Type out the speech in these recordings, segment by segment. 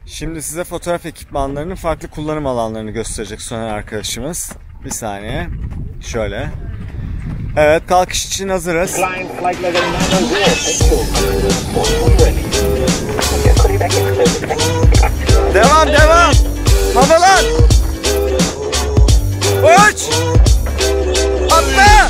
Şimdi size fotoğraf ekipmanlarının farklı kullanım alanlarını gösterecek Soner arkadaşımız. Bir saniye. Şöyle. Evet, kalkış için hazırız. Devam, devam. Havalan. Uç. Atla.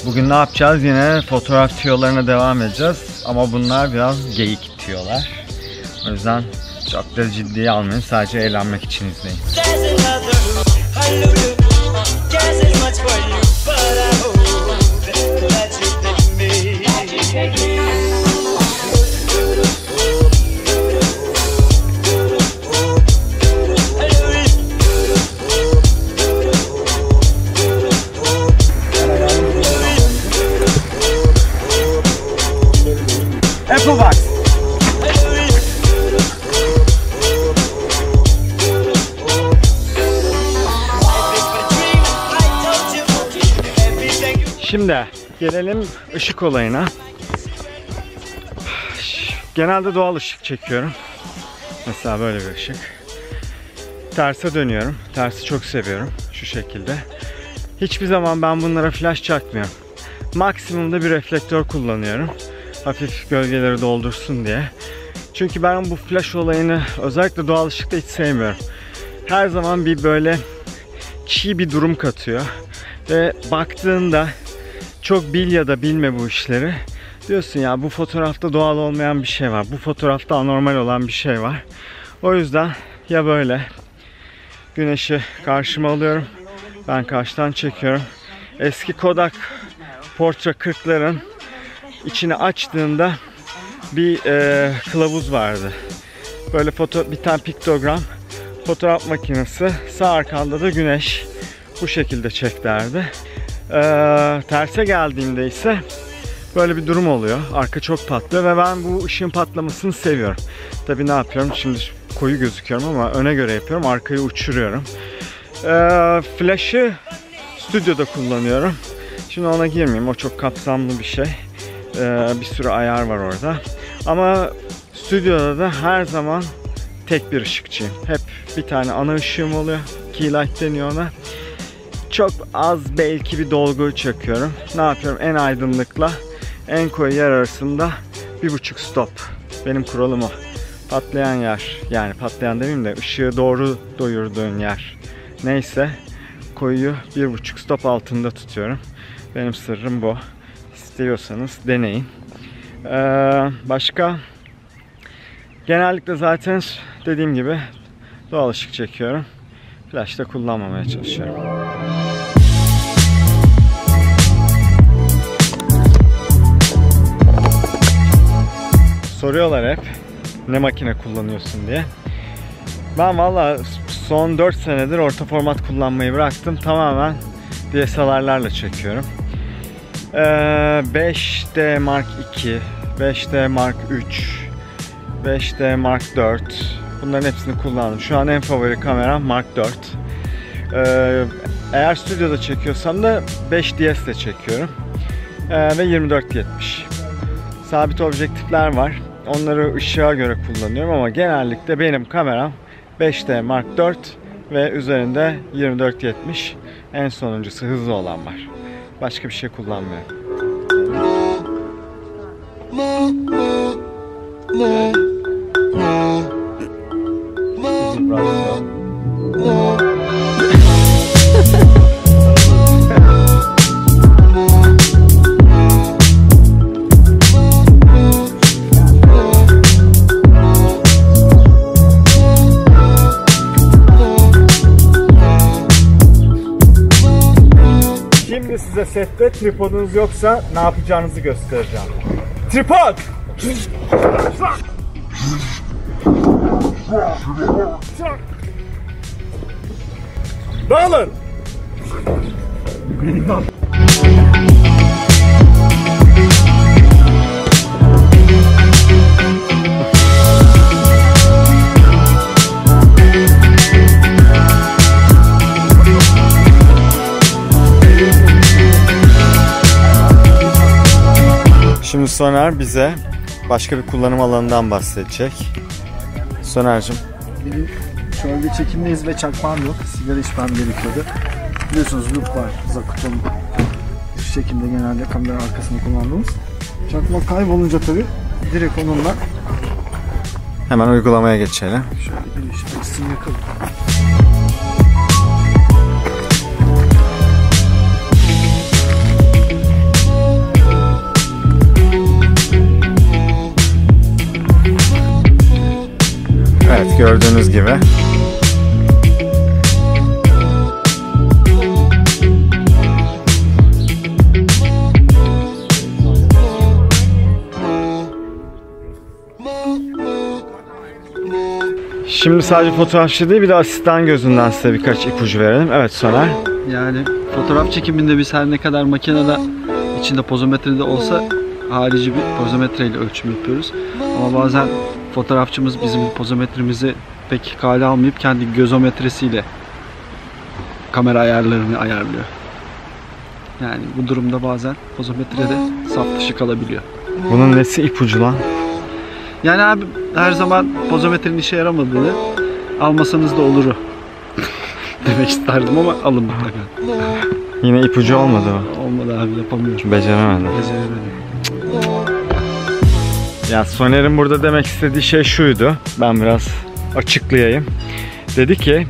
Bugün ne yapacağız? Yine fotoğraf tüyolarına devam edeceğiz. Ama bunlar biraz geyik tüyolar. O yüzden çok da ciddiye almayın. Sadece eğlenmek için izleyin. Applebox. Şimdi gelelim ışık olayına. Genelde doğal ışık çekiyorum. Mesela böyle bir ışık. Terse dönüyorum. Tersi çok seviyorum. Şu şekilde. Hiçbir zaman ben bunlara flash çakmıyorum. Maksimumda bir reflektör kullanıyorum. Hafif gölgeleri doldursun diye. Çünkü ben bu flash olayını özellikle doğal ışıkta hiç sevmiyorum. Her zaman bir böyle çiğ bir durum katıyor. Ve baktığında çok bil ya da bilme bu işleri. Diyorsun ya bu fotoğrafta doğal olmayan bir şey var. Bu fotoğrafta anormal olan bir şey var. O yüzden ya böyle güneşi karşıma alıyorum. Ben karşıdan çekiyorum. Eski Kodak Portra 40'ların içini açtığında bir kılavuz vardı. Böyle bir tane piktogram, fotoğraf makinesi, sağ arkanda da güneş. Bu şekilde çek derdi. Terse geldiğimde ise böyle bir durum oluyor. Arka çok patlıyor ve ben bu ışığın patlamasını seviyorum. Tabii ne yapıyorum? Şimdi koyu gözüküyorum ama öne göre yapıyorum. Arkayı uçuruyorum. Flash'ı stüdyoda kullanıyorum. Şimdi ona girmeyeyim. O çok kapsamlı bir şey. Bir sürü ayar var orada. Ama stüdyoda da her zaman tek bir ışıkçıyım. Hep bir tane ana ışığım oluyor. Key light deniyor ona. Çok az belki bir dolgu çakıyorum. Ne yapıyorum? En aydınlıkla en koyu yer arasında 1,5 stop. Benim kuralım o. Patlayan yer, yani patlayan demeyeyim de ışığı doğru doyurduğun yer neyse koyuyu 1,5 stop altında tutuyorum. Benim sırrım bu. İstiyorsanız deneyin. Başka genellikle zaten dediğim gibi doğal ışık çekiyorum. Flash da kullanmamaya çalışıyorum. Soruyorlar hep ne makine kullanıyorsun diye. Ben valla son 4 senedir orta format kullanmayı bıraktım. Tamamen DSLR'larla çekiyorum. 5D Mark II, 5D Mark III, 5D Mark IV. Bunların hepsini kullandım. Şu an en favori kameram Mark IV. Eğer stüdyoda çekiyorsam da 5DS ile çekiyorum. Ve 24-70. Sabit objektifler var. Onları ışığa göre kullanıyorum ama genellikle benim kameram 5D Mark IV ve üzerinde 24-70. En sonuncusu hızlı olan var. Başka bir şey kullanmıyorum. Şimdi size sette tripodunuz yoksa ne yapacağınızı göstereceğim. Tripod! Dağılın! Soner bize başka bir kullanım alanından bahsedecek. Soner'cim. Benim şöyle çekimdeyiz ve çakmağım yok. Sigara içmem gerekiyordu. Biliyorsunuz loop var. Zakut'un şu şekilde genelde kamera arkasında kullandığımız. Çakmak kaybolunca tabii direkt onunla hemen uygulamaya geçelim. şöyle bir işte yakalım. Evet, gördüğünüz gibi. Şimdi sadece fotoğrafçı değil, bir de asistan gözünden size birkaç ipucu verelim. Evet Soner. Yani fotoğraf çekiminde biz her ne kadar makinede içinde pozometrede olsa harici bir pozometre ile ölçüm yapıyoruz. Ama bazen fotoğrafçımız bizim pozometremizi pek kale almayıp kendi gözometresiyle kamera ayarlarını ayarlıyor. Yani bu durumda bazen pozometrede saf dışı kalabiliyor. Bunun nesi ipucu lan? Yani abi her zaman pozometrenin işe yaramadığını, almasanız da oluru demek isterdim ama alın mutlaka. Yine ipucu olmadı mı? Olmadı abi, yapamıyorum. Beceremedim. Ya Soner'in burada demek istediği şey şuydu. Ben biraz açıklayayım. Dedi ki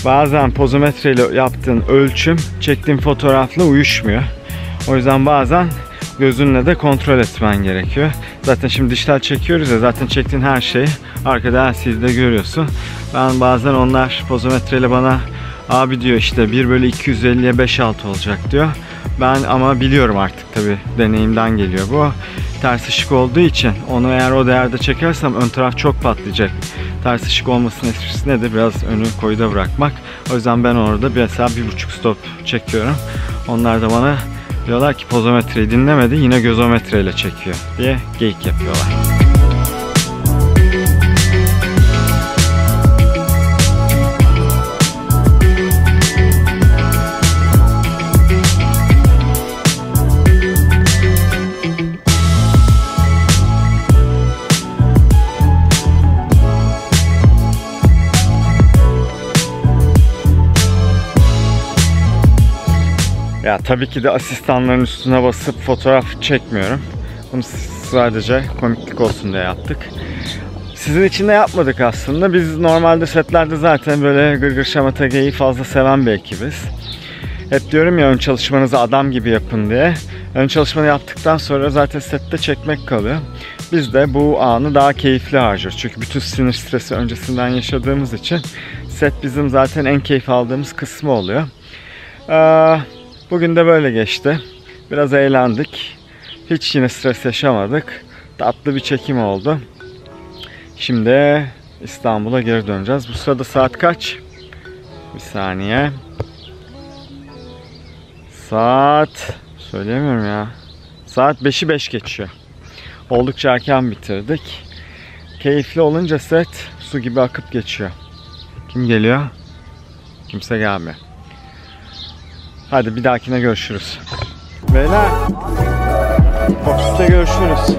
bazen pozometreyle yaptığın ölçüm çektiğin fotoğrafla uyuşmuyor. O yüzden bazen gözünle de kontrol etmen gerekiyor. Zaten şimdi dijital çekiyoruz ya, zaten çektiğin her şeyi arkada LCD'de görüyorsun. Ben bazen onlar pozometreyle bana abi diyor işte 1/250'ye 5/6 olacak diyor. Ben ama biliyorum artık, tabi deneyimden geliyor bu. Ters ışık olduğu için onu eğer o değerde çekersem ön taraf çok patlayacak. Ters ışık olmasının esprisi nedir? Biraz önü koyuda bırakmak. O yüzden ben orada mesela 1,5 stop çekiyorum. Onlar da bana diyorlar ki pozometreyi dinlemedi, yine gözometreyle çekiyor diye geyik yapıyorlar. Ya tabii ki de asistanların üstüne basıp fotoğraf çekmiyorum. Bunu sadece komiklik olsun diye yaptık. Sizin için de yapmadık aslında. Biz normalde setlerde zaten böyle gırgır şamata geyiği fazla seven bir ekibiz. Hep diyorum ya, ön çalışmanızı adam gibi yapın diye. Ön çalışmanı yaptıktan sonra zaten sette çekmek kalıyor. Biz de bu anı daha keyifli harcıyoruz. Çünkü bütün sinir stresi öncesinden yaşadığımız için set bizim zaten en keyif aldığımız kısmı oluyor. Bugün de böyle geçti. Biraz eğlendik. Hiç yine stres yaşamadık. Tatlı bir çekim oldu. Şimdi İstanbul'a geri döneceğiz. Bu sırada saat kaç? Bir saniye. Saat... söyleyemiyorum ya. Saat 5'i 5 geçiyor. Oldukça erken bitirdik. Keyifli olunca set su gibi akıp geçiyor. Kim geliyor? Kimse gelmiyor. Hadi bir dahakine görüşürüz. Beyler, ofiste görüşürüz.